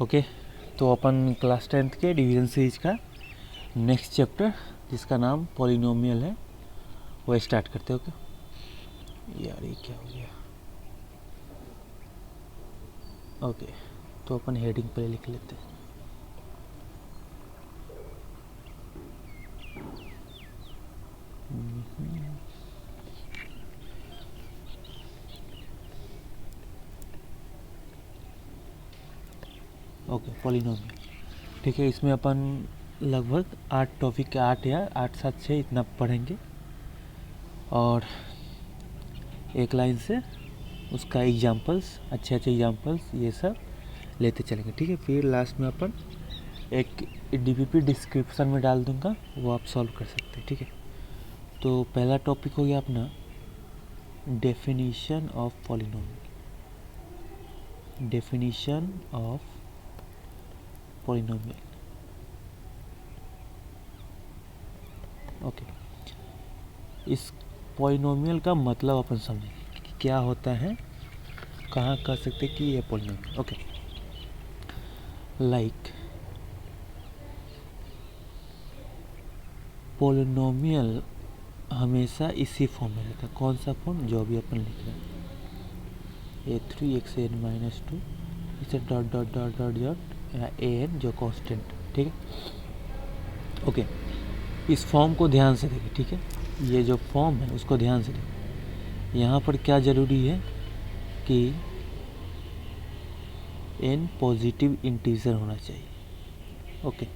Okay, तो अपन class 10th के division series का नेक्स्ट चैप्टर जिसका नाम पॉलिनोमियल है वो स्टार्ट करते हैं। ओके यार ये क्या हो गया। ओके तो अपन हेडिंग पे लिख लेते हैं। ओके पॉलिनोमियल, ठीक है। इसमें अपन लगभग 8 टॉपिक, 8 या 8 7 6 इतना पढ़ेंगे और एक लाइन से उसका एग्जाम्पल्स, अच्छे अच्छे एग्जाम्पल्स ये सब लेते चलेंगे, ठीक है। फिर लास्ट में अपन एक डीपीपी डिस्क्रिप्शन में डाल दूंगा, वो आप सॉल्व कर सकते हैं, ठीक है। तो पहला टॉपिक हो गया अपना definition of polynomial. Definition of polynomial, okay. इस पॉलिनोमियल का मतलब अपन समझेंगे कि क्या होता है, कहाँ कर सकते कि ये पॉलिनोमियल, ओके। लाइक पॉलिनोमियल हमेशा इसी फॉर्म में रहता है। कौन सा फॉर्म, जो भी अपन लिख रहे हैं, a3xn-2 इसे dot dot dot dot dot या an जो कांस्टेंट, ठीक है। ओके, इस फॉर्म को ध्यान से देखिए, ठीक है। ये जो फॉर्म है उसको ध्यान से देखिए। यहाँ पर क्या ज़रूरी है कि n पॉजिटिव इंटीजर होना चाहिए, ओके।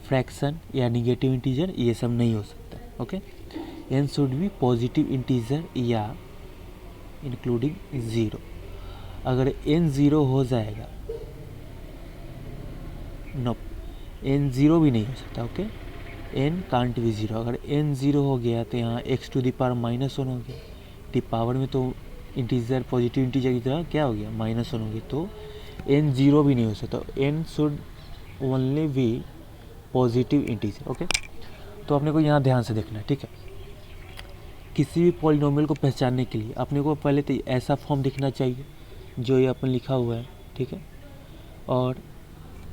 फ्रैक्शन या निगेटिव इंटीजर ये सब नहीं हो सकता, okay. n should be positive integer या इंक्लूडिंग ज़ीरो। अगर n ज़ीरो हो जाएगा, नो, n ज़ीरो भी नहीं हो सकता, okay. n can't be zero. अगर n ज़ीरो हो गया तो यहाँ x टू द पावर -1 हो गया। दी पावर में तो इंटीजर, पॉजिटिव इंटीजर की तरह क्या हो गया, -1 हो गया, तो n ज़ीरो भी नहीं हो सकता। n should only be positive integer, okay. तो अपने को यहाँ ध्यान से देखना है, ठीक है। किसी भी पॉलिनोमियल को पहचानने के लिए अपने को पहले तो ऐसा फॉर्म दिखना चाहिए जो ये अपन लिखा हुआ है, ठीक है। और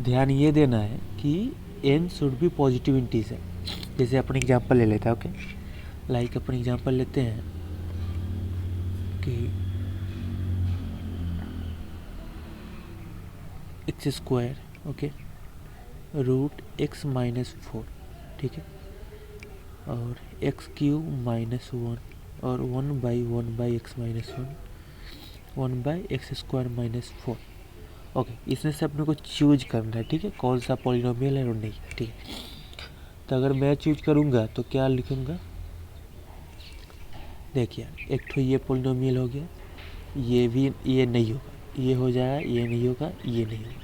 ध्यान ये देना है कि n should be positive integer. जैसे अपन एग्जांपल ले लेते हैं, ओके। लाइक अपन एग्जांपल लेते हैं कि x², ओके, √x-4, ठीक है, और x³ -1 और 1/1/x-1 1/x² -4, ओके। इसमें से अपने को चूज करना है, ठीक है, कौन सा पॉलिनोमियल है और नहीं, ठीक है। तो अगर मैं चूज करूँगा तो क्या लिखूँगा, देखिए एक तो ये पॉलिनोमियल हो गया, ये भी, ये नहीं होगा, ये हो जाएगा, ये नहीं होगा, ये नहीं होगा।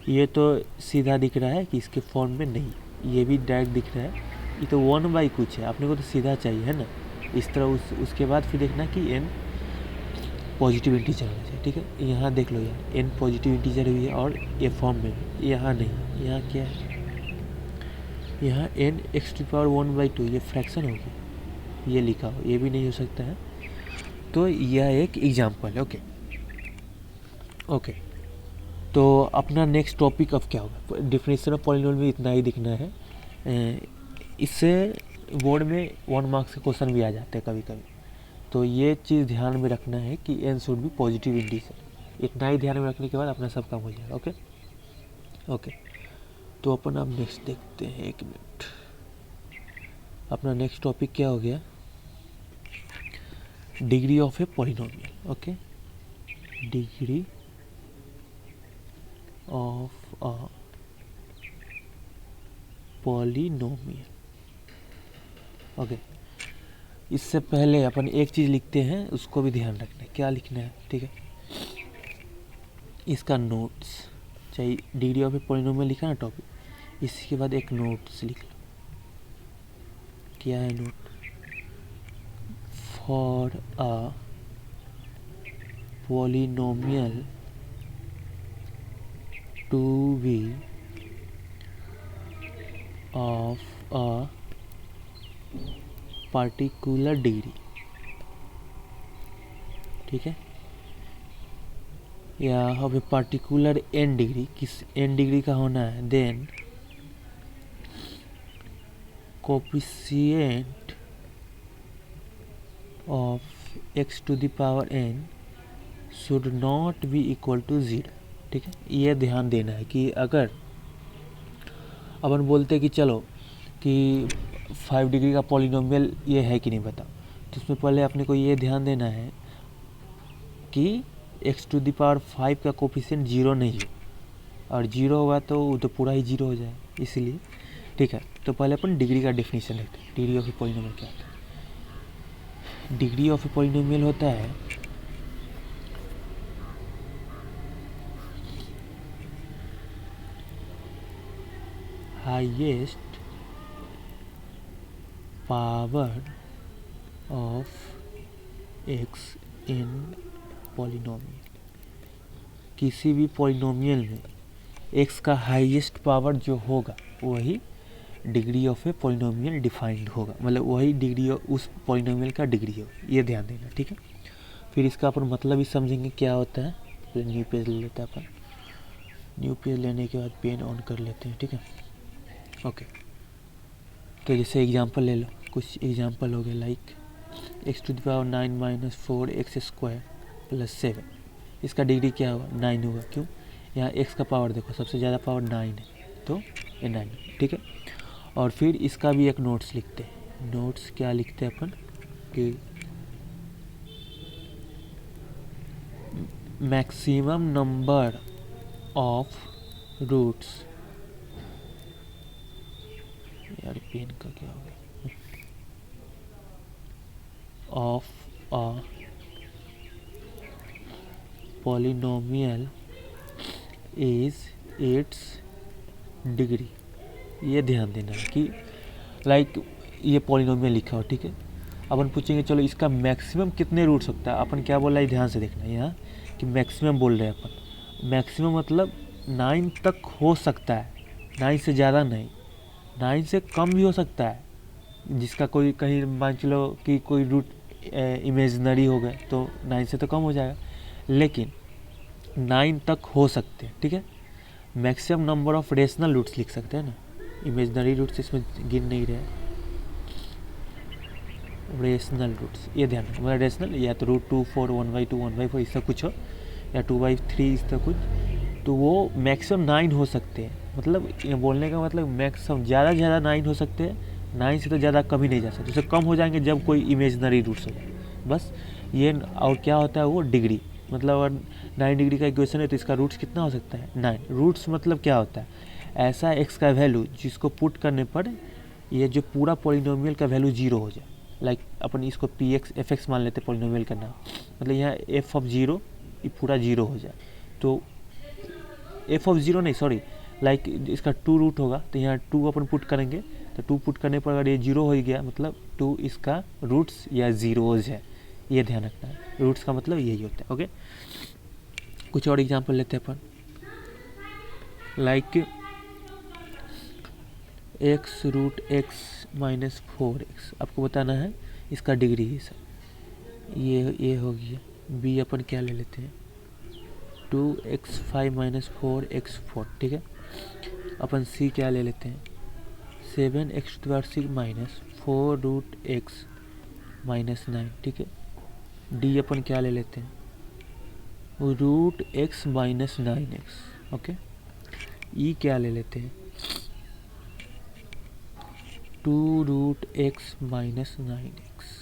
ये तो सीधा दिख रहा है कि इसके फॉर्म में नहीं, ये भी डायरेक्ट दिख रहा है, ये तो 1 कुछ है, अपने को तो सीधा चाहिए, है ना। इस तरह उसके बाद फिर देखना कि n पॉजिटिव इंटीजर होना चाहिए, ठीक है। यहाँ देख लो यार, n पॉजिटिव इंटीजर हुई है और ये फॉर्म में भी, यहाँ नहीं, यहाँ क्या है, यहाँ n x⁴ ये फ्रैक्शन होगी, ये लिखा हो, ये भी नहीं हो सकता है। तो यह एक एग्जाम्पल है, ओके ओके। तो अपना नेक्स्ट टॉपिक अब क्या होगा, डिफिनेशन ऑफ पॉलिनोमियल में इतना ही दिखना है। इससे बोर्ड में 1 मार्क्स के क्वेश्चन भी आ जाते हैं कभी कभी, तो ये चीज़ ध्यान में रखना है कि n should be positive integer. इतना ही ध्यान में रखने के बाद अपना सब काम हो जाएगा, ओके ओके। तो अपन अब नेक्स्ट देखते हैं, 1 मिनट। अपना नेक्स्ट टॉपिक क्या हो गया, degree of a polynomial, okay. Degree of a polynomial, okay. इससे पहले अपन एक चीज़ लिखते हैं, उसको भी ध्यान रखना है, क्या लिखना है, ठीक है। इसका नोट्स चाहिए, डिग्री ऑफ ए पॉलिनोमियल लिखा ना टॉपिक, इसके बाद एक नोट्स लिख लो। क्या है note, for a polynomial to be of a particular degree, ठीक है। या of a particular n degree, किस n डिग्री का होना है, then coefficient of x to the power n should not be equal to 0। ठीक है, ये ध्यान देना है कि अगर अपन बोलते कि चलो कि 5 डिग्री का पॉलिनोमियल ये है कि नहीं बताओ, तो उसमें पहले अपने को ये ध्यान देना है कि x टू द पावर 5 का कोफिशिएंट 0 नहीं है, और 0 होगा तो वो तो पूरा ही 0 हो जाए, इसलिए। ठीक है, तो पहले अपन डिग्री का डेफिनेशन देखते हैं। डिग्री ऑफ ए पॉलिनोमियल क्या होता है? डिग्री ऑफ ए पॉलिनोमियल होता है highest power of x in polynomial. किसी भी पॉलिनोमियल में एक्स का हाईएस्ट पावर जो होगा वही degree of a polynomial defined होगा, मतलब वही डिग्री उस पॉलिनोमियल का डिग्री होगा, ये ध्यान देना। ठीक है, फिर इसका अपन मतलब भी समझेंगे क्या होता है। फिर न्यू पेज ले लेते हैं अपन। न्यू पेज लेने के बाद पेन ऑन कर लेते हैं। ठीक है, ओके। तो जैसे एग्जांपल ले लो, कुछ एग्जांपल हो गया like X to the power 9 minus 4 X square plus 7। इसका डिग्री क्या होगा? 9 होगा। क्यों? यहाँ एक्स का पावर देखो, सबसे ज़्यादा पावर 9 है, तो ये 9 है। ठीक है, और फिर इसका भी एक नोट्स लिखते हैं। नोट्स क्या लिखते हैं अपन कि मैक्सिमम नंबर ऑफ रूट्स, यार पेन का क्या हो गया, of a polynomial is it's degree. ये ध्यान देना है कि लाइक ये पॉलिनोमियल लिखा हो। ठीक है, अपन पूछेंगे चलो इसका मैक्सिमम कितने रूट सकता है। अपन क्या बोल रहा है, ध्यान से देखना है यहाँ कि मैक्सिमम बोल रहे हैं अपन। मैक्सिमम मतलब 9 तक हो सकता है, 9 से ज़्यादा नहीं, 9 से कम भी हो सकता है। जिसका कोई कहीं मान चलो कि कोई रूट इमेजनरी हो गए तो 9 से तो कम हो जाएगा, लेकिन 9 तक हो सकते हैं। ठीक है, maximum number of rational roots लिख सकते हैं ना, इमेजनरी रूट्स इसमें गिन नहीं रहे, रेशनल रूट्स, ये ध्यान रखना। मतलब रेशनल या तो रूट 2 4 1/2 1/4 इसका कुछ हो, या 2/3 इसका कुछ, तो वो मैक्सिमम 9 हो सकते हैं। मतलब ये बोलने का मतलब मैक्सिमम ज़्यादा से ज़्यादा 9 हो सकते हैं, 9 से तो ज़्यादा कम ही नहीं जा सकते। उससे कम हो जाएंगे जब कोई इमेजनरी रूट्स हो जाए, बस ये। और क्या होता है वो डिग्री, मतलब अगर 9 डिग्री का इक्वेशन है तो इसका रूट्स कितना हो सकता है? 9। रूट्स मतलब क्या होता है? ऐसा एक्स का वैल्यू जिसको पुट करने पर ये जो पूरा पॉलिनोमियल का वैल्यू 0 हो जाए। लाइक अपन इसको पी एक्स एफ एक्स मान लेते हैं पॉलिनोमियल का नाम, मतलब यहाँ एफ ऑफ 0 ये पूरा 0 हो जाए, तो एफ ऑफ 0 नहीं, सॉरी, लाइक इसका 2 रूट होगा तो यहाँ 2 अपन पुट करेंगे, तो 2 पुट करने पर अगर ये 0 हो गया मतलब 2 इसका रूट्स या जीरोज है, ये ध्यान रखना है। रूट्स का मतलब यही होता है। ओके, कुछ और एग्जांपल लेते हैं अपन, like x root x minus 4x, आपको बताना है इसका डिग्री है सर, ये हो गया। बी अपन क्या ले लेते हैं, 2x5 माइनस 4x4। ठीक है, अपन सी क्या ले लेते हैं, 7x² minus 4 root x minus 9। ठीक है, डी अपन क्या ले लेते हैं, root x minus 9x। Okay, ई क्या ले लेते हैं, 2 रूट एक्स माइनस 9x।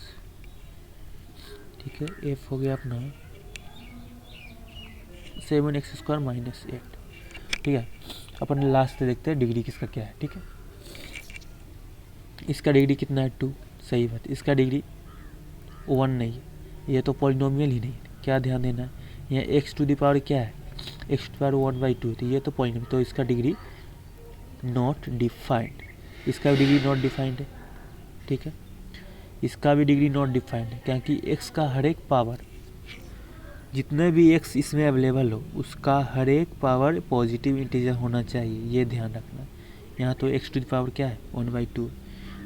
ठीक है, एफ हो गया अपना 7x² माइनस 8। ठीक है, अपन लास्ट देखते हैं डिग्री किसका क्या है। ठीक है, इसका डिग्री कितना है, 2। सही बात, इसका डिग्री 1 नहीं है, ये तो पॉलिनोमियल ही नहीं है। क्या ध्यान देना है, यहाँ एक्स टू द पावर क्या है, एक्स टू पावर 1/2, तो ये तो पॉलिनोमियल, तो इसका डिग्री नॉट डिफाइंड। इसका भी डिग्री नॉट डिफाइंड है। ठीक है, इसका भी डिग्री नॉट डिफाइंड है, क्योंकि एक्स का हर एक पावर, जितने भी एक्स इसमें अवेलेबल हो उसका हर एक पावर पॉजिटिव इंटीजर होना चाहिए, ये ध्यान रखना। यहाँ तो एक्स टू द पावर क्या है, 1/2,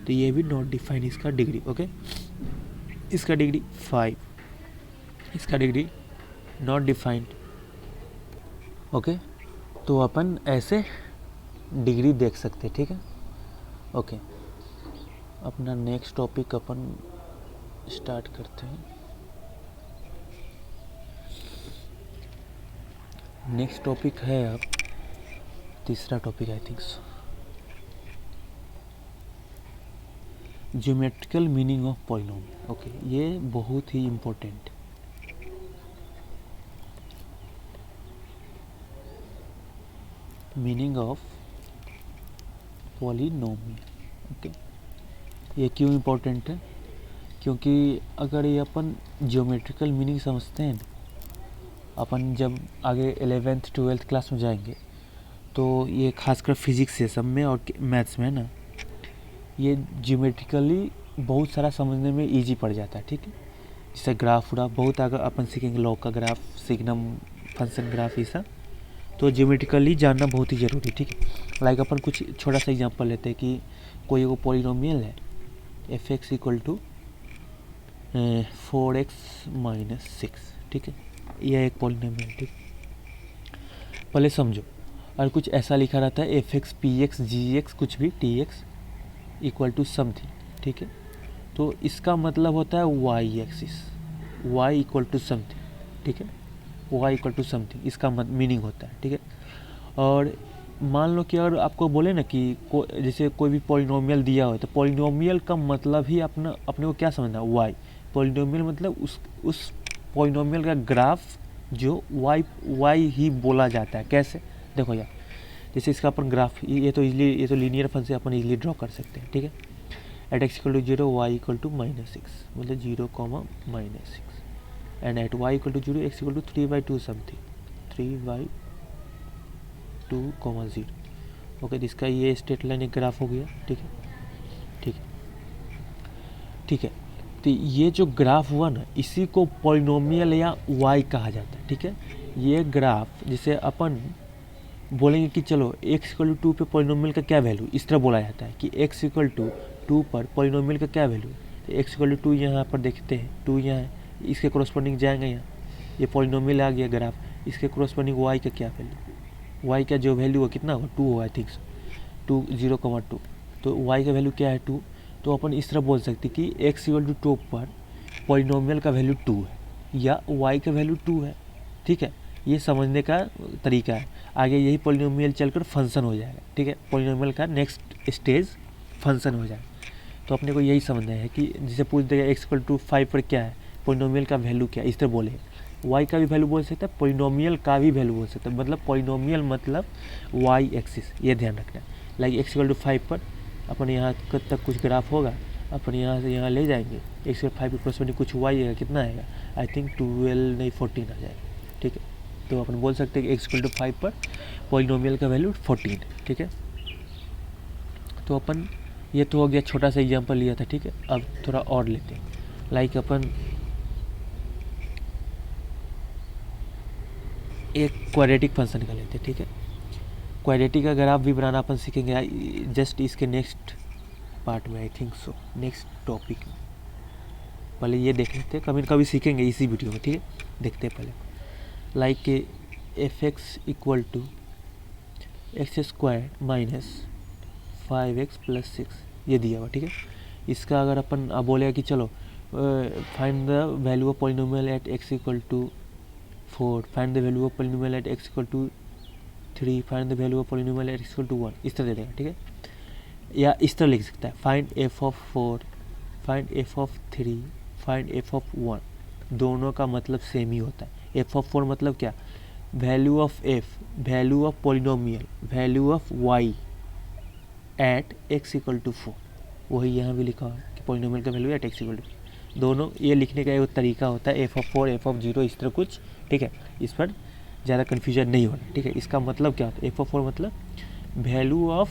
तो ये भी नॉट डिफाइंड इसका डिग्री। ओके, इसका डिग्री 5, इसका डिग्री नॉट डिफाइंड ओके, तो अपन ऐसे डिग्री देख सकते, ठीक है। ओके, अपना नेक्स्ट टॉपिक अपन स्टार्ट करते हैं। नेक्स्ट टॉपिक है अब तीसरा topic I think so, geometrical meaning of polynomial. Okay, ये बहुत ही important, meaning of polynomial. Okay, ये क्यों इम्पोर्टेंट है? क्योंकि अगर ये अपन ज्योमेट्रिकल मीनिंग समझते हैं, अपन जब आगे 11th 12th क्लास में जाएंगे तो ये खासकर फिजिक्स से सब में और मैथ्स में ना, ये ज्योमेट्रिकली बहुत सारा समझने में इजी पड़ जाता है, ठीक है। जैसे ग्राफ व्राफ बहुत आगे अपन सीखेंगे, लॉग का ग्राफ, सिग्नम फंक्शन ग्राफ, ये सब तो ज्योमेट्रिकली जानना बहुत ही ज़रूरी, ठीक है। लाइक अपन कुछ छोटा सा एग्जांपल लेते हैं कि कोई वो पॉलिनोमियल है F X equal to 4x-6, ठीक है, यह एक पॉलिनोमियल, ठीक। पहले समझो, और कुछ ऐसा लिखा रहता है F X P X G X कुछ भी T X equal to something, ठीक है, तो इसका मतलब होता है Y axis, Y equal to something, ठीक है, वाई इक्वल टू समथिंग इसका मीनिंग होता है, ठीक है। और मान लो कि अगर आपको बोले ना कि जैसे कोई भी पॉलिनोमियल दिया हो, तो पॉलिनोमियल का मतलब ही अपने को क्या समझना है, वाई। पॉलिनोमियल मतलब उस पॉलिनोमियल का ग्राफ जो वाई ही बोला जाता है। कैसे? देखो यार, जैसे इसका अपन ग्राफ, ये तो लीनियर फंक्शन अपन इजीली ड्रॉ कर सकते हैं, ठीक है। At X equal to 0 Y equal to -6, मतलब 0, -6, and at Y equal to 0 X equal to 3/2 something, 3/2, 0। Okay, जिसका ये स्ट्रेट लाइन एक ग्राफ हो गया, ठीक है, ठीक है, ठीक है। तो ये जो ग्राफ हुआ ना, इसी को पॉलिनोमियल या वाई कहा जाता है, ठीक है। ये ग्राफ जिसे अपन बोलेंगे कि चलो x इक्वल टू 2 पे पॉलिनोमियल का क्या वैल्यू, इस तरह बोला जाता है कि x इक्वल टू 2 पर पॉलिनोमियल का क्या वैल्यू, तो x इक्वल टू 2 यहाँ पर देखते हैं, 2 यहाँ है, इसके कोरस्पॉन्डिंग जाएंगे यहाँ, ये पॉलिनोमियल आ गया ग्राफ, इसके कोरस्पॉन्डिंग y का क्या वैल्यू, y का जो वैल्यू है कितना होगा, 2 होगा आई थिंक 2, 0,2, तो y का वैल्यू क्या है 2, तो अपन इस तरह बोल सकते कि x इक्वल टू 2 पर पॉलिनोमियल का वैल्यू 2 है या y का वैल्यू 2 है, ठीक है। ये समझने का तरीका है। आगे यही पॉलिनोमियल चलकर फंक्शन हो जाएगा, ठीक है, पॉलिनोमियल का नेक्स्ट स्टेज फंक्शन हो जाएगा। तो अपने को यही समझना है कि जिसे पूछ देगा एक्स इक्वल टू 5 पर क्या है, पॉलिनोमियल का वैल्यू क्या है, इस तरह बोले। वाई का भी वैल्यू बोल सकता है, पॉलिनोमियल का भी वैल्यू बोल सकता है, मतलब पॉलिनोमियल मतलब वाई एक्सिस, ये ध्यान रखना है। लाइक एक्स इक्वल टू 5 पर अपन यहाँ तक कुछ ग्राफ होगा, अपन यहाँ से यहाँ ले जाएंगे, एक्स इक्वल 5 प्लस कुछ वाई आएगा, कितना आएगा, आई थिंक 12 नहीं 14 आ जाएगा, ठीक है। तो अपन बोल सकते हैं कि x इक्वल टू 5 पर पॉलिनोमियल का वैल्यू 14, ठीक है। तो अपन ये तो हो गया, छोटा सा एग्जांपल लिया था, ठीक है। अब थोड़ा और लेते हैं, लाइक अपन एक क्वाड्रेटिक फंक्शन का लेते हैं, ठीक है। क्वाड्रेटिक का ग्राफ भी बनाना अपन सीखेंगे जस्ट इसके नेक्स्ट पार्ट में आई थिंक सो, नेक्स्ट टॉपिक में। पहले ये देख लेते हैं, कभी न कभी सीखेंगे इसी वीडियो में, ठीक है। देखते हैं पहले, like F X equal to X square -5x+6 ये दिया हुआ, ठीक है। इसका अगर अपन बोलेगा कि चलो find the value of polynomial at x equal to 4, find the value of polynomial at x equal to 3, find the value of polynomial at x equal to 1, इस तरह दे देगा, ठीक है। या इस तरह लिख सकता है, find f of 4, find f of 3, find f of 1, दोनों का मतलब सेम ही होता है। f ऑफ 4 मतलब क्या, value of f, value of polynomial, value of y at x equal to 4, वही यहाँ भी लिखा है कि पॉलिनोमियल का value at x equal to, दोनों ये लिखने का एक तरीका होता है, f ऑफ 4, f ऑफ 0, इस तरह कुछ, ठीक है। इस पर ज़्यादा कन्फ्यूजन नहीं होना, ठीक है। इसका मतलब क्या होता है, f ऑफ 4 मतलब value of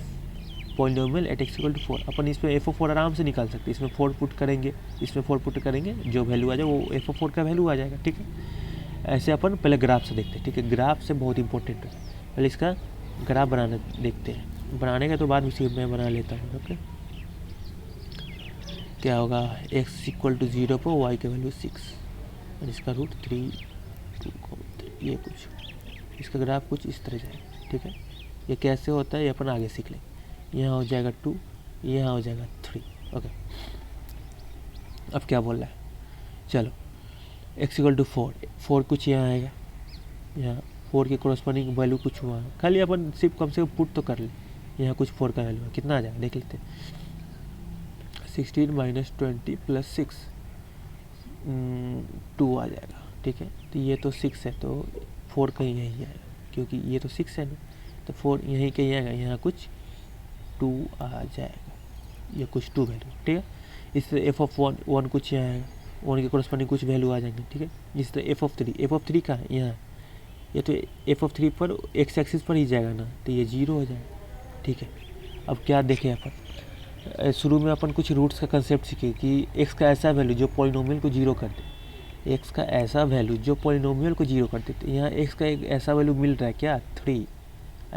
polynomial at x equal to 4, अपन इसमें f ऑफ 4 आराम से निकाल सकते हैं, इसमें 4 पुट करेंगे, इसमें 4 पुट करेंगे, जो वैल्यू आ जाए वो f ऑफ 4 का वैल्यू आ जाएगा, ठीक है। ऐसे अपन पहले ग्राफ से देखते हैं, ठीक है, ग्राफ से बहुत इंपॉर्टेंट है। पहले इसका ग्राफ बनाना देखते हैं, बनाने का तो बाद में सिर्फ मैं बना लेता हूँ, ओके। क्या होगा, x इक्वल टू 0 पर y का वैल्यू 6 और इसका रूट 3, 2, ये कुछ, इसका ग्राफ कुछ इस तरह जाएगा, ठीक है। ये कैसे होता है ये अपन आगे सीख लेंगे। यहाँ हो जाएगा 2, यहाँ हो जाएगा 3, ओके। अब क्या बोल रहा है, चलो x = 4 कुछ यहाँ आएगा, यहाँ 4 के कोरस्पॉन्डिंग वैल्यू कुछ हुआ, खाली अपन सिर्फ कम से कम पुट तो कर ले। यहाँ कुछ 4 का वैल्यू है, कितना आ जाएगा देख लेते हैं। 16 - 20 + 6 2 आ जाएगा, ठीक है। तो ये तो 6 है तो 4 कहीं यहीं आएगा, क्योंकि ये तो 6 है ना, तो 4 यहीं कहीं आएगा, यहाँ कुछ 2 आ जाएगा, ये कुछ 2 वैल्यू, ठीक है। इस तरह f(1) कुछ यहाँ आएगा, 1 के कोरस्पॉन्डिंग कुछ वैल्यू आ जाएंगे, ठीक है। इस तरह f(3) कहाँ है, यहाँ, ये तो f(3) पर x एक्सिस पर ही जाएगा ना, तो ये 0 हो जाएगा, ठीक है। अब क्या देखें अपन, शुरू में अपन कुछ रूट्स का कंसेप्ट सीखे कि x का ऐसा वैल्यू जो पॉलिनोमियल को 0 कर दे, x का ऐसा वैल्यू जो पॉलिनोमियल को 0 कर दे। तो यहाँ x का एक ऐसा वैल्यू मिल रहा है क्या, 3,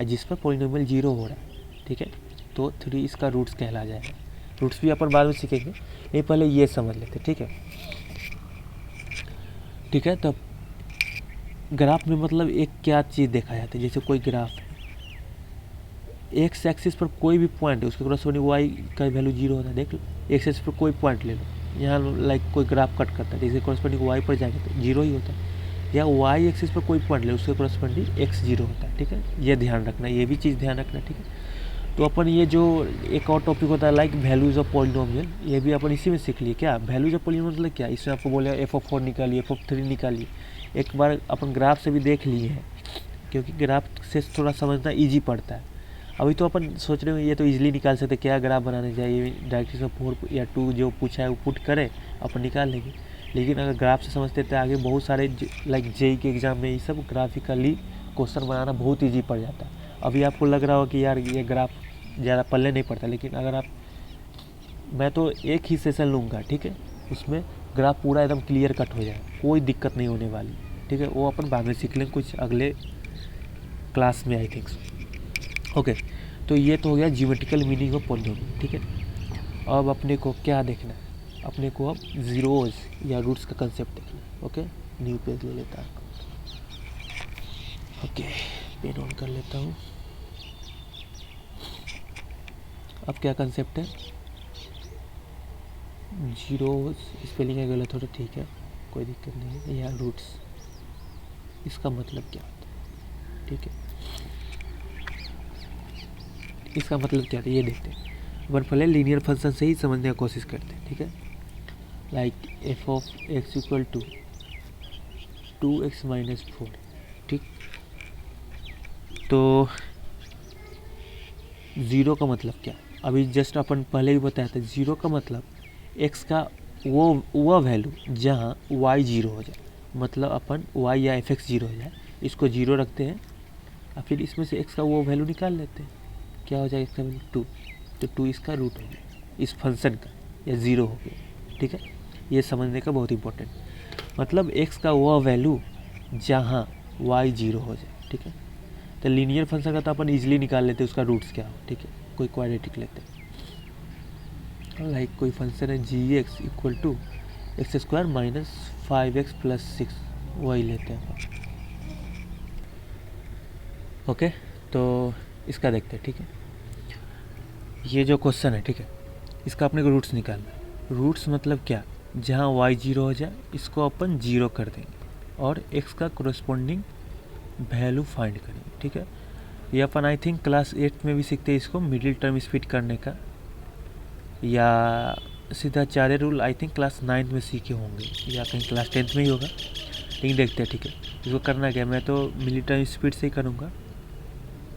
जिस पर पॉलिनोमियल 0 हो रहा है, ठीक है। तो 3 इसका रूट्स कहला जाएगा। रूट्स भी अपन बाद में सीखेंगे, ये पहले ये समझ लेते, ठीक है। ठीक है, तब ग्राफ में मतलब एक क्या चीज़ देखा जाता है, जैसे कोई ग्राफ है, एक्स एक्सिस पर कोई भी पॉइंट है उसके कोरस्पॉन्डिंग वाई का वैल्यू 0 होता है, देख लो। एक्स एक्सिस पर कोई पॉइंट ले लो, यहाँ लाइक कोई ग्राफ कट करता है, जिसके कोरस्पॉन्डिंग वाई पर जाएगा तो 0 ही होता है, या वाई एक्सिस पर कोई पॉइंट ले उसके कोरस्पॉन्डिंग x 0 होता है, ठीक है। ये ध्यान रखना, ये भी चीज़ ध्यान रखना, ठीक है। तो अपन ये जो एक और टॉपिक होता है लाइक वैल्यूज़ ऑफ पॉलिनोमियल, ये भी अपन इसी में सीख लिए। क्या वैल्यूज ऑफ पॉलिनोमियल मतलब क्या, इसमें आपको बोले f(4) निकालिए, f(3) निकालिए। एक बार अपन ग्राफ से भी देख लिए हैं, क्योंकि ग्राफ से थोड़ा समझना ईजी पड़ता है। अभी तो अपन सोच रहे हो ये तो इजीली निकाल सकते, क्या ग्राफ बनाने चाहिए, डायरेक्ट इसमें 4 या 2 जो पूछा है वो पुट करें, अपन निकाल लेंगे। लेकिन अगर ग्राफ से समझते तो आगे बहुत सारे लाइक जेई के एग्जाम में ये सब ग्राफिकली क्वेश्चन बनाना बहुत ईजी पड़ जाता है। अभी आपको लग रहा हो कि यार ये ग्राफ ज़्यादा पल्ले नहीं पड़ता, लेकिन अगर आप, मैं तो एक ही सेशन लूँगा, ठीक है, उसमें ग्राफ पूरा एकदम क्लियर कट हो जाए, कोई दिक्कत नहीं होने वाली, ठीक है। वो अपन बाद में सीख लेंगे कुछ अगले क्लास में, आई थिंक। ओके, तो ये तो हो गया ज्योमेट्रिकल मीनिंग ऑफ पॉलिनोमियल, ठीक है। अब अपने को क्या देखना है, अपने को अब जीरोज या रूट्स का कंसेप्ट देखना है। ओके, न्यू पेज ले लेता हूँ। ओके, पेन ऑन कर लेता हूँ। अब क्या कंसेप्ट है, जीरोज, स्पेलिंग है गलत हो तो ठीक है, कोई दिक्कत नहीं है, या रूट्स, इसका मतलब क्या होता है, ठीक है। इसका मतलब क्या था ये देखते हैं। अपन पहले लीनियर फंक्शन से ही समझने की कोशिश करते हैं, ठीक है। लाइक f(x) = 2x - 4, ठीक। तो 0 का मतलब क्या, अभी जस्ट अपन पहले ही बताया था, 0 का मतलब x का वो वैल्यू जहाँ y 0 हो जाए, मतलब अपन y या fx 0 हो जाए, इसको 0 रखते हैं और फिर इसमें से x का वो वैल्यू निकाल लेते हैं, क्या हो जाएगा इसका वैल्यू 2, तो 2 इसका रूट हो गया इस फंक्शन का, या 0 हो गया, ठीक है। ये समझने का बहुत इंपॉर्टेंट, मतलब x का वो वैल्यू जहाँ y 0 हो जाए, ठीक है। तो लीनियर फंक्शन का तो अपन इजीली निकाल लेते हैं उसका रूट्स क्या हो, ठीक है। कोई क्वाड्रेटिक लेते हैं, लाइक कोई फंक्शन है g(x) = x² - 5x + 6, वही लेते हैं अपन। ओके, तो इसका देखते हैं, ठीक है। ये जो क्वेश्चन है, ठीक है, इसका अपने को रूट्स निकालना है। रूट्स मतलब क्या, जहाँ y 0 हो जाए इसको अपन 0 कर देंगे और x का कोरस्पॉन्डिंग वैल्यू फाइंड करेंगे, ठीक है। ये अपन आई थिंक क्लास 8 में भी सीखते हैं इसको, मिडिल टर्म स्प्लिट करने का, या सीधा चारे रूल आई थिंक क्लास 9 में सीखे होंगे, या कहीं क्लास 10 में ही होगा, लेकिन देखते हैं, ठीक है। इसको करना क्या, मैं तो मिडिल टर्म स्प्लिट से ही करूँगा।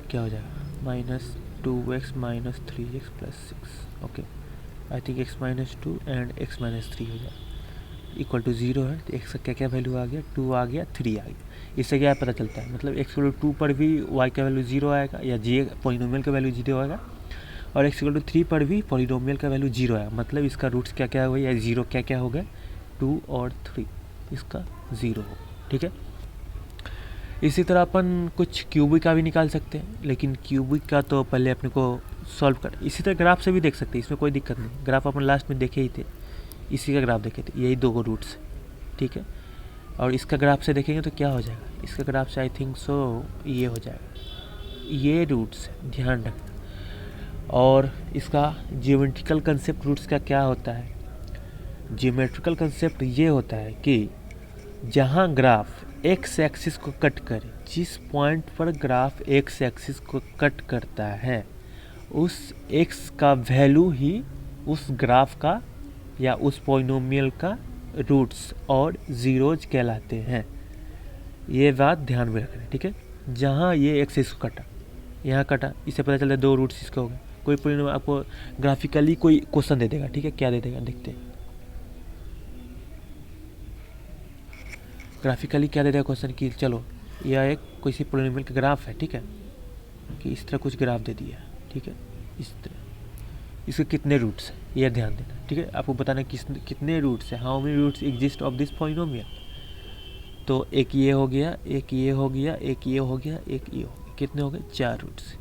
क्या हो जाएगा, -2x - 3x + 6, okay. I think x - 2 and x - 3 हो जाए इक्वल टू 0 है, तो x का क्या क्या वैल्यू आ गया, 2 आ गया, 3 आ गया। इससे क्या पता चलता है, मतलब x = 2 पर भी y का वैल्यू 0 आएगा, या g पॉलिनोमियल का वैल्यू 0 आएगा, और x = 3 पर भी पॉलिनोमियल का वैल्यू 0 आएगा, मतलब इसका रूट्स क्या क्या हो गया, या 0 क्या क्या हो गया, 2 और 3, इसका 0 हो, ठीक है। इसी तरह अपन कुछ क्यूबिक का भी निकाल सकते हैं, लेकिन क्यूबिक का तो पहले अपने को सॉल्व कर, इसी तरह ग्राफ से भी देख सकते हैं, इसमें कोई दिक्कत नहीं। ग्राफ अपन लास्ट में देखे ही थे, इसी का ग्राफ देखे थे, यही 2 रूट्स, ठीक है। और इसका ग्राफ से देखेंगे तो क्या हो जाएगा, इसका ग्राफ से आई थिंक सो ये हो जाएगा, ये रूट्स ध्यान रखना। और इसका ज्योमेट्रिकल कंसेप्ट रूट्स का क्या होता है, ज्योमेट्रिकल कंसेप्ट ये होता है कि जहाँ ग्राफ एक्स एक्सिस को कट करे, जिस पॉइंट पर ग्राफ एक्स एक्सिस को कट करता है, उस एक्स का वैल्यू ही उस ग्राफ का या उस पॉलिनोमियल का रूट्स और ज़ीरोज कहलाते हैं। ये बात ध्यान में रखना, ठीक है। जहाँ ये एक्सिस को कटा, यहाँ कटा, इससे पता चला 2 रूट्स इसके हो गए। कोई पॉलिनोमियल आपको ग्राफिकली कोई क्वेश्चन दे देगा, ठीक है, क्या दे देगा देखते हैं। ग्राफिकली क्या दे देगा क्वेश्चन कि चलो यह एक कोई सी पॉलिनोमियल का ग्राफ है, ठीक है, कि इस तरह कुछ ग्राफ दे दिया, ठीक है, इस तरह, इसके कितने रूट्स हैं यह ध्यान देना, ठीक है। आपको बताना कितने रूट्स हैं, how many roots exist of this polynomial. तो एक ये हो गया, एक ये हो गया, एक ये हो गया, एक ये हो गया, कितने हो गए, 4 रूट्स।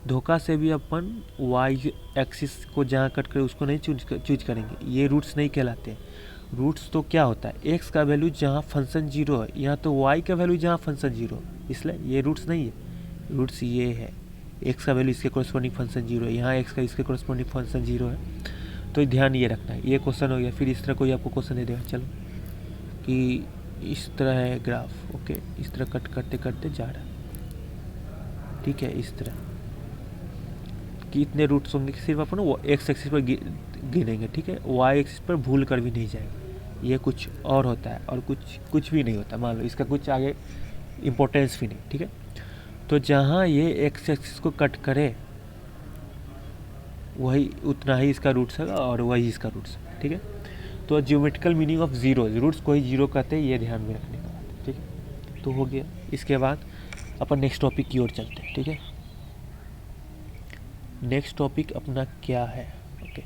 धोखा से भी अपन वाई एक्सिस को जहाँ कट करे उसको नहीं चूज करेंगे, ये रूट्स नहीं कहलाते हैं। रूट्स तो क्या होता है, एक्स का वैल्यू जहाँ फंक्शन 0 है, यहाँ तो वाई का वैल्यू जहाँ फंक्शन 0 है, इसलिए ये रूट्स नहीं है। रूट्स ये है, एक्स का वैल्यू इसके कोरस्पॉन्डिंग फंक्शन 0 है, यहाँ एक्स का इसके कोरस्पॉन्डिंग फंक्शन 0 है। तो ध्यान ये रखना है। ये क्वेश्चन हो गया। फिर इस तरह कोई आपको क्वेश्चन दे देगा, चलो कि इस तरह है ग्राफ, ओके, इस तरह कट करते करते जा रहा है, ठीक है, इस तरह कि इतने रूट्स होंगे कि सिर्फ अपन वो एक्स एक्सिस पर गिनेंगे, ठीक है, वाई एक्सिस पर भूल कर भी नहीं जाएगा। ये कुछ और होता है और कुछ भी नहीं होता, मान लो इसका कुछ आगे इम्पोर्टेंस भी नहीं, ठीक है। तो जहाँ ये एक्स एक्सिस को कट करे वही उतना ही इसका रूट्स है और वही इसका रूट्स है, ठीक है। तो geometrical meaning of zero, roots को ही जीरो कहते हैं, ये ध्यान में रखने का बात है, ठीक है। तो हो गया। इसके बाद अपन नेक्स्ट टॉपिक की ओर चलते हैं, ठीक है। नेक्स्ट टॉपिक अपना क्या है, ओके,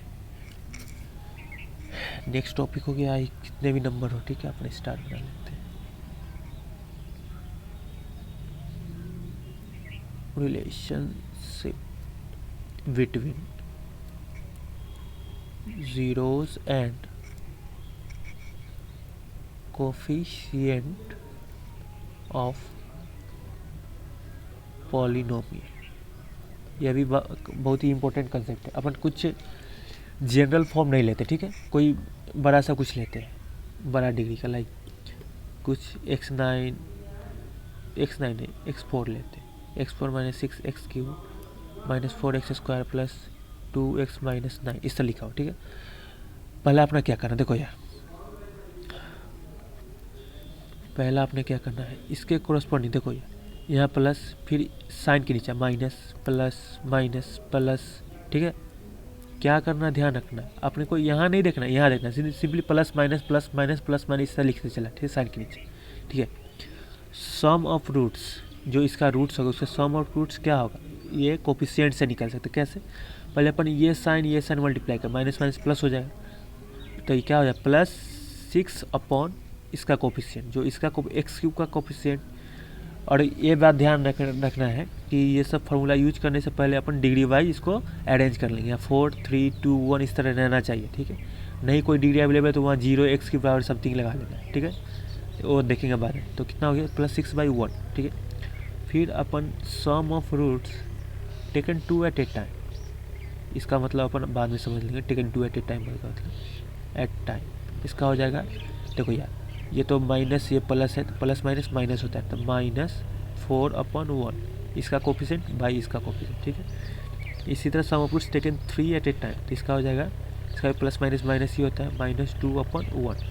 नेक्स्ट टॉपिक हो गया, कितने भी नंबर हो, ठीक है, अपने स्टार्ट बना लेते हैं। Relationship between zeros and coefficient of polynomial। यह भी बहुत ही इंपॉर्टेंट कंसेप्ट है। अपन कुछ जनरल फॉर्म नहीं लेते, ठीक है, कोई बड़ा सा कुछ लेते हैं, बड़ा डिग्री का, लाइक कुछ x9 है, x4 लेते हैं, x4 - 6x³ - 4x² + 2x - 9, इस तरह लिखा हो, ठीक है। पहला अपना क्या करना, देखो यार, पहला आपने क्या करना है, इसके कोरस्पॉन्डिंग देखो यार, यहाँ प्लस, फिर साइन के नीचे माइनस, प्लस माइनस प्लस, ठीक है। क्या करना, ध्यान रखना, अपने को यहाँ नहीं देखना, यहाँ देखना, simply plus minus plus minus plus minus इस तरह लिखते चला, ठीक है, साइन के नीचे, ठीक है। सम ऑफ रूट्स, जो इसका रूट्स होगा उसका सम ऑफ रूट्स क्या होगा, ये कोफिशिएंट से निकाल सकते, कैसे, पहले अपन ये साइन मल्टीप्लाई कर, माइनस माइनस प्लस हो जाएगा, तो ये क्या हो जाएगा, +6 अपॉन इसका कोफिशिएंट, जो इसका x³ का कोफिशिएंट। और ये बात ध्यान रखना है कि ये सब फार्मूला यूज करने से पहले अपन डिग्री वाइज इसको अरेंज कर लेंगे, 4 3 2 1 इस तरह रहना चाहिए, ठीक है। नहीं कोई डिग्री अवेलेबल है तो वहाँ 0 x की पावर समथिंग लगा लेना है, ठीक है, वो देखेंगे बाद में। तो कितना हो गया, +6/1, ठीक है। फिर अपन sum of roots taken 2 at a time, इसका मतलब अपन बाद में समझ लेंगे, टेकन 2 एट ए टाइम का मतलब एट टाइम, इसका हो जाएगा, देखो यार, ये तो माइनस, ये प्लस है, तो प्लस माइनस माइनस होता है, तो -4/1 इसका कोफिशिएंट बाई इसका कोफिशिएंट, ठीक है। इसी तरह sum of roots taken 3 at a time, तो इसका हो जाएगा, इसका प्लस माइनस माइनस ही होता है, -2/1।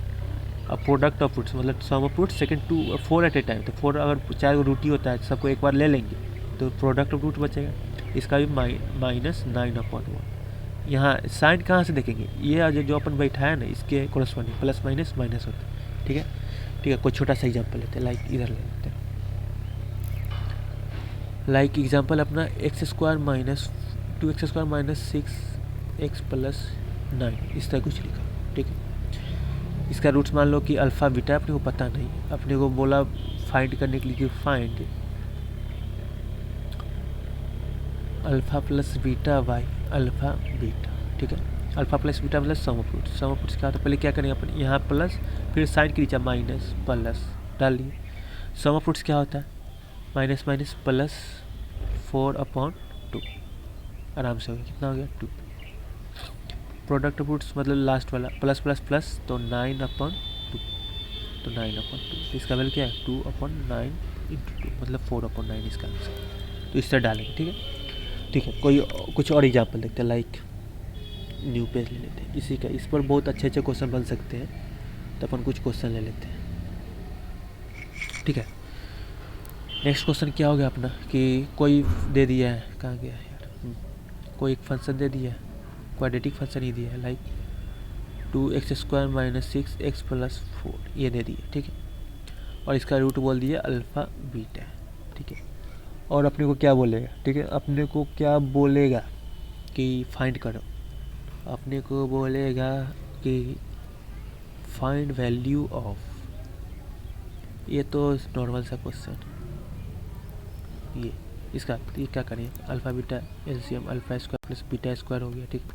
अब प्रोडक्ट ऑफ रूट्स मतलब sum of roots second 4 at a time, तो 4 अगर 4 रूट ही होता है तो सबको एक बार ले लेंगे, तो प्रोडक्ट ऑफ रूट बचेगा, इसका भी -9/1। यहाँ साइन कहाँ से देखेंगे, ये जो अपन बैठाया ना, इसके कोरस्पॉन्डिंग प्लस माइनस माइनस होता है, ठीक है, ठीक है। कोई छोटा सा एग्जांपल लेते हैं, लाइक इधर ले लेते हैं, लाइक एग्जांपल अपना x² - 2x² - 6x + 9 इस तरह कुछ लिखा, ठीक है। इसका रूट्स मान लो कि अल्फ़ा बीटा, अपने को पता नहीं, अपने को बोला फाइंड करने के लिए कि find alpha + beta by alpha beta, ठीक है। Alpha plus beta plus sum of roots. Sum of roots क्या होता है, पहले क्या करेंगे अपन, यहाँ प्लस फिर साइन के नीचे माइनस प्लस डाल लिए। सम ऑफ रूट्स क्या होता है, माइनस माइनस प्लस 4/2, आराम से हो गया, कितना हो गया 2। प्रोडक्ट ऑफ रूट्स मतलब लास्ट वाला प्लस प्लस प्लस तो 9/2, तो 9/2, इसका वैल्यू क्या है 2/9 × 2 मतलब 4/9 इसका आंसर। तो इस तरह डालेंगे, ठीक है। ठीक है, कोई कुछ और एग्जाम्पल देखते हैं, लाइक न्यू पेज ले लेते हैं इसी का, इस पर बहुत अच्छे अच्छे क्वेश्चन बन सकते हैं, तो अपन कुछ क्वेश्चन ले लेते हैं, ठीक है। नेक्स्ट क्वेश्चन क्या हो गया अपना कि कोई दे दिया है, कहाँ गया है यार, कोई एक फंक्शन दे दिया है, क्वाड्रेटिक फंक्शन ही दिया है, लाइक 2x² - 6x + 4 ये दे दिए, ठीक है। और इसका रूट बोल दिया अल्फ़ा बीटा, ठीक है। और अपने को क्या बोलेगा, ठीक है, अपने को क्या बोलेगा कि फाइंड करो, अपने को बोलेगा कि फाइंड वैल्यू ऑफ, ये तो नॉर्मल सा क्वेश्चन, ये इसका ये क्या करें, अल्फ़ा बीटा एलसीएम अल्फ़ा² + बीटा² हो गया, ठीक है।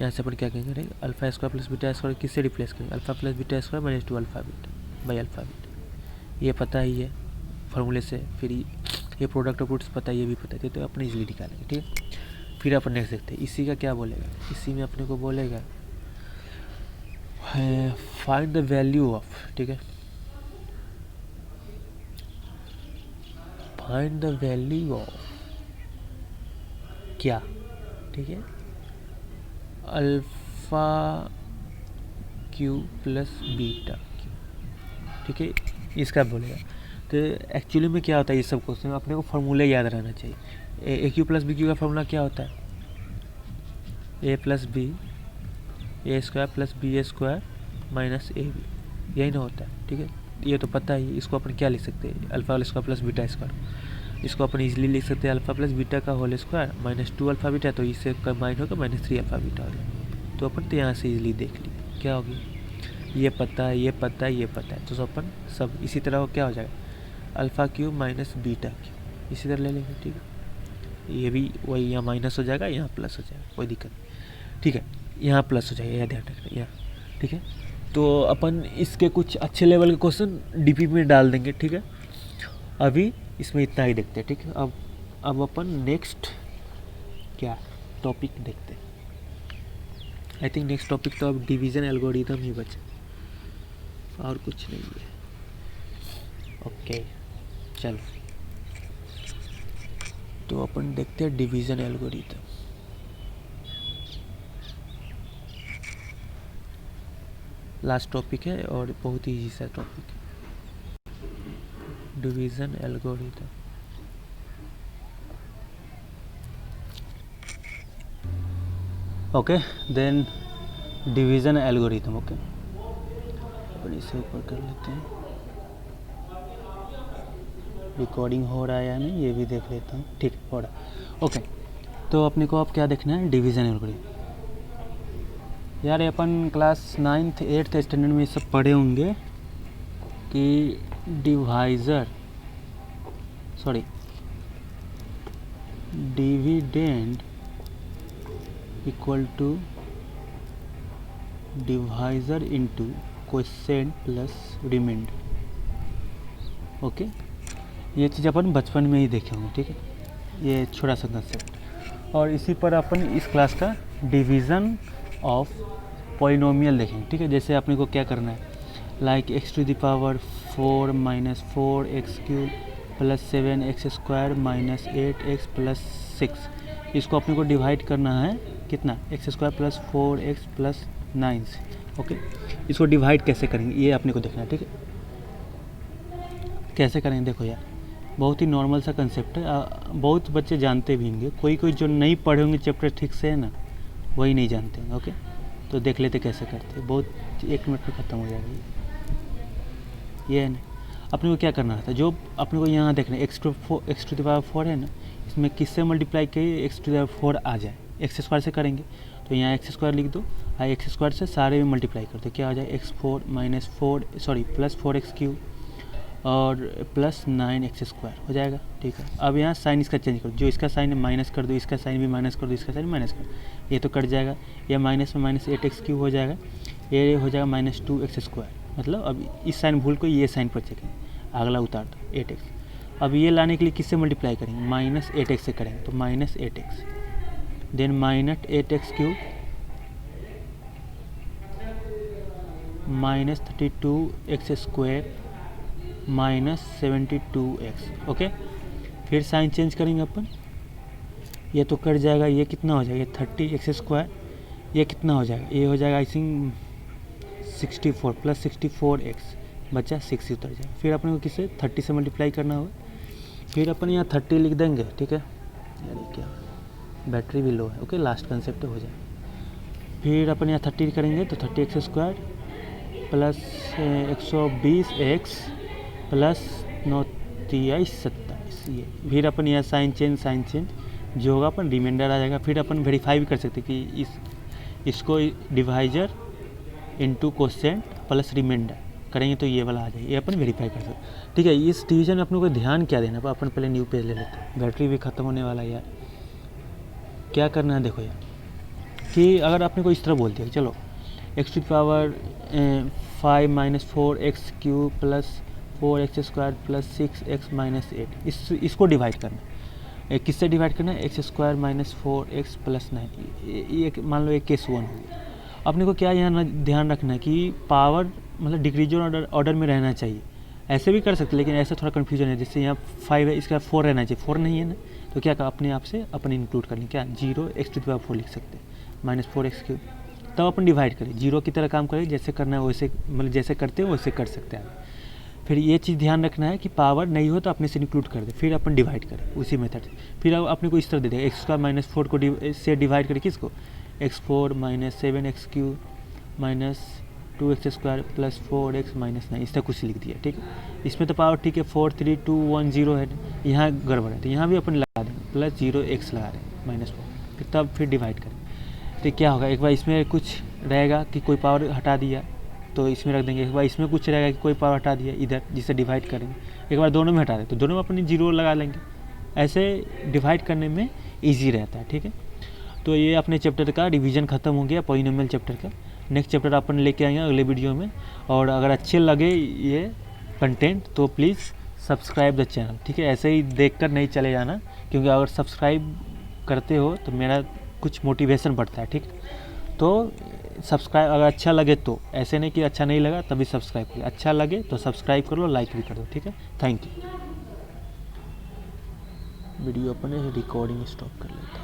यहाँ से अपन क्या कहेंगे, अल्फ़ा² + बीटा² किससे रिप्लेस करेंगे, alpha + बीटा² - 2 alpha beta by alpha beta, ये पता ही है फार्मूले से। फिर ये प्रोडक्ट ऑफ रूट्स पता है, ये भी पता है, तो अपने इजीली निकालेंगे, ठीक है। फिर अपन नेक्स्ट देखते हैं, इसी का क्या बोलेगा, इसी में अपने को बोलेगा फाइंड द वैल्यू ऑफ, ठीक है, फाइंड द वैल्यू ऑफ क्या, ठीक है, alpha Q plus beta Q, ठीक है, इसका बोलेगा। तो एक्चुअली में क्या होता है, ये सब क्वेश्चन में अपने को फार्मूले याद रहना चाहिए। ए क्यू प्लस बी क्यू का फार्मूला क्या होता है, ए plus B a² + b² - ab, यही ना होता है, ठीक है। ये तो पता ही, इसको अपन क्या लिख सकते हैं, अल्फ़ा² + बीटा², इसको अपन इजीली लिख सकते हैं अल्फ़ा + बीटा का होल स्क्वायर -2 अल्फ़ा बीटा, तो इससे कंबाइन होकर -3 अल्फ़ा बीटा हो गया। तो अपन तो यहाँ से इजीली देख लिए क्या होगी, ये पता है, ये पता है, ये पता है, तो अपन सब इसी तरह क्या हो जाएगा, α³ - β³, इसी तरह ले लेंगे, ठीक है। ये भी वही, यहाँ माइनस हो जाएगा, यहाँ प्लस हो जाएगा, कोई दिक्कत नहीं, ठीक है। यहाँ प्लस हो जाएगा, यह ध्यान रखना यहाँ, ठीक है। तो अपन इसके कुछ अच्छे लेवल के क्वेश्चन डीपी में डाल देंगे, ठीक है। अभी इसमें इतना ही देखते हैं, ठीक है। अब अपन नेक्स्ट क्या टॉपिक देखते हैं। आई थिंक नेक्स्ट टॉपिक तो अब डिवीज़न एल्गोरिथम ही बचा, और कुछ नहीं है। ओके चलो, तो अपन देखते हैं डिवीज़न एल्गोरिथम। लास्ट टॉपिक है और बहुत ही इजी सा टॉपिक है, division algorithm. Okay then division algorithm, okay अपन इसे ऊपर कर लेते हैं, रिकॉर्डिंग हो रहा है या नहीं ये भी देख लेता हूँ, ठीक हो रहा है, ओके। तो अपने को अब क्या देखना है, डिवीज़न एल्गोरिथम। यार ये अपन क्लास 9th 8th स्टैंडर्ड में सब पढ़े होंगे कि dividend equal to divisor into quotient plus remainder, okay. ये चीज़ अपन बचपन में ही देखे होंगे, ठीक है, ये छोटा सा कंसेप्ट। और इसी पर अपन इस क्लास का डिवीज़न ऑफ पॉलिनोमियल देखेंगे, ठीक है। जैसे अपने को क्या करना है, like x⁴ - 4 - 4x³ + 7x² - 8x + 6, इसको अपने को डिवाइड करना है कितना, x² + 4x + 9 से, ओके। इसको डिवाइड कैसे करेंगे ये अपने को देखना है, ठीक है। कैसे करेंगे देखो यार, बहुत ही नॉर्मल सा कंसेप्ट है, बहुत बच्चे जानते भी होंगे, कोई जो नहीं पढ़े होंगे चैप्टर ठीक से है ना, वही नहीं जानते हैं, ओके। तो देख लेते कैसे करते हैं, बहुत 1 मिनट में ख़त्म हो जाएगा ये है ना। अपने को क्या करना था, जो अपने को यहाँ देखना है x⁴ है ना, इसमें किससे मल्टीप्लाई किए x⁴ आ जाए, x² से करेंगे तो यहाँ x² लिख दो, x² से सारे में मल्टीप्लाई कर दो, क्या आ जाए x4 - 4 + 4x³ और प्लस 9x² हो जाएगा। ठीक है, अब यहाँ साइन इसका चेंज करो, जो इसका साइन है माइनस कर दो, इसका साइन भी माइनस कर दो, इसका साइन माइनस कर दो, ये तो कट जाएगा, ये माइनस में माइनस 8x³ हो जाएगा, ये हो जाएगा -2x²। मतलब अब इस साइन भूल को ये साइन पर चेकें, अगला उतार दो 8x। अब ये लाने के लिए किससे मल्टीप्लाई करेंगे, -8x से करेंगे, तो -8x then -8x³ -32x² -72x। Okay, फिर साइन चेंज करेंगे अपन, ये तो कट जाएगा, ये कितना हो जाएगा 30x², ये कितना हो जाएगा, ये हो जाएगा आई थिंक 64 + 64x बचा 6 उतर जाएगा। फिर अपने को किससे 30 से मल्टीप्लाई करना होगा, फिर अपन यहाँ 30 लिख देंगे। ठीक है, यार क्या बैटरी भी लो है। ओके, लास्ट कंसेप्ट हो जाए, फिर अपन यहाँ 30 करेंगे तो 30x² प्लस 120x प्लस 9 23 27 ये। फिर अपन यहाँ साइन चेंज जो होगा अपन रिमाइंडर आ जाएगा। फिर अपन वेरीफाई भी कर सकते हैं कि इसको divisor into quotient plus remainder करेंगे तो ये वाला आ जाएगा, ये अपन वेरीफाई कर सकते हैं। ठीक है, इस डिवीजन में अपने को ध्यान क्या देना, अपन पहले न्यू पेज ले लेते हैं, बैटरी भी ख़त्म होने वाला है यार। क्या करना है देखो यार, कि अगर आपने को इस तरह बोल दिया चलो x⁵ 5 - 4x³ plus 4x² plus 6x - 8 इसको डिवाइड करना है, किससे डिवाइड करना है, x² - 4x प्लस 9। ये मान लो एक केस 1 हो गया। अपने को क्या यहाँ ध्यान रखना है कि पावर मतलब डिक्रीजन ऑर्डर में रहना चाहिए। ऐसे भी कर सकते लेकिन ऐसे थोड़ा कन्फ्यूजन है, जैसे यहाँ 5 है इसका 4 रहना चाहिए, 4 नहीं है ना, तो क्या अपने आप से अपन इंक्लूड कर लें, क्या 0x⁴ लिख सकते हैं -4x³। तब अपन डिवाइड करें, 0 की तरह काम करें, जैसे करना है वैसे, मतलब जैसे करते हैं वैसे कर सकते हैं। फिर ये चीज़ ध्यान रखना है कि पावर नहीं हो तो अपने से इंक्लूड कर दे, फिर अपन डिवाइड करें उसी मेथड से। फिर अब अपने को इस तरह दे देगा x² - 4 को से डिवाइड करें किसको, x4 - 7x³ -2x² plus 4x - 9 इस तरह कुछ लिख दिया। ठीक है, इसमें तो पावर ठीक है 4 3 2 1 0 है, यहाँ गड़बड़ है तो यहाँ भी अपन लगा देंगे प्लस 0x लगा रहे हैं -4, फिर तब फिर डिवाइड करें तो क्या होगा, एक बार इसमें कुछ रहेगा कि कोई पावर हटा दिया तो इसमें रख देंगे, एक बार इसमें कुछ रहेगा कि कोई पावर हटा दिया इधर जिसे डिवाइड करेंगे, एक बार दोनों में हटा दें तो दोनों में अपन 0 लगा लेंगे। ऐसे डिवाइड करने में ईजी रहता है। ठीक है, तो ये अपने चैप्टर का रिवीजन ख़त्म हो गया, पॉलिनोमियल चैप्टर का। नेक्स्ट चैप्टर अपन लेके आएंगे अगले वीडियो में, और अगर अच्छे लगे ये कंटेंट तो प्लीज़ सब्सक्राइब द चैनल। ठीक है, ऐसे ही देखकर नहीं चले जाना, क्योंकि अगर सब्सक्राइब करते हो तो मेरा कुछ मोटिवेशन बढ़ता है। ठीक, तो सब्सक्राइब अगर अच्छा लगे तो, ऐसे नहीं कि अच्छा नहीं लगा तभी सब्सक्राइब करो, अच्छा लगे तो सब्सक्राइब कर लो, लाइक भी कर दो। ठीक है, थैंक यू। वीडियो अपने रिकॉर्डिंग स्टॉप कर लेता हूँ।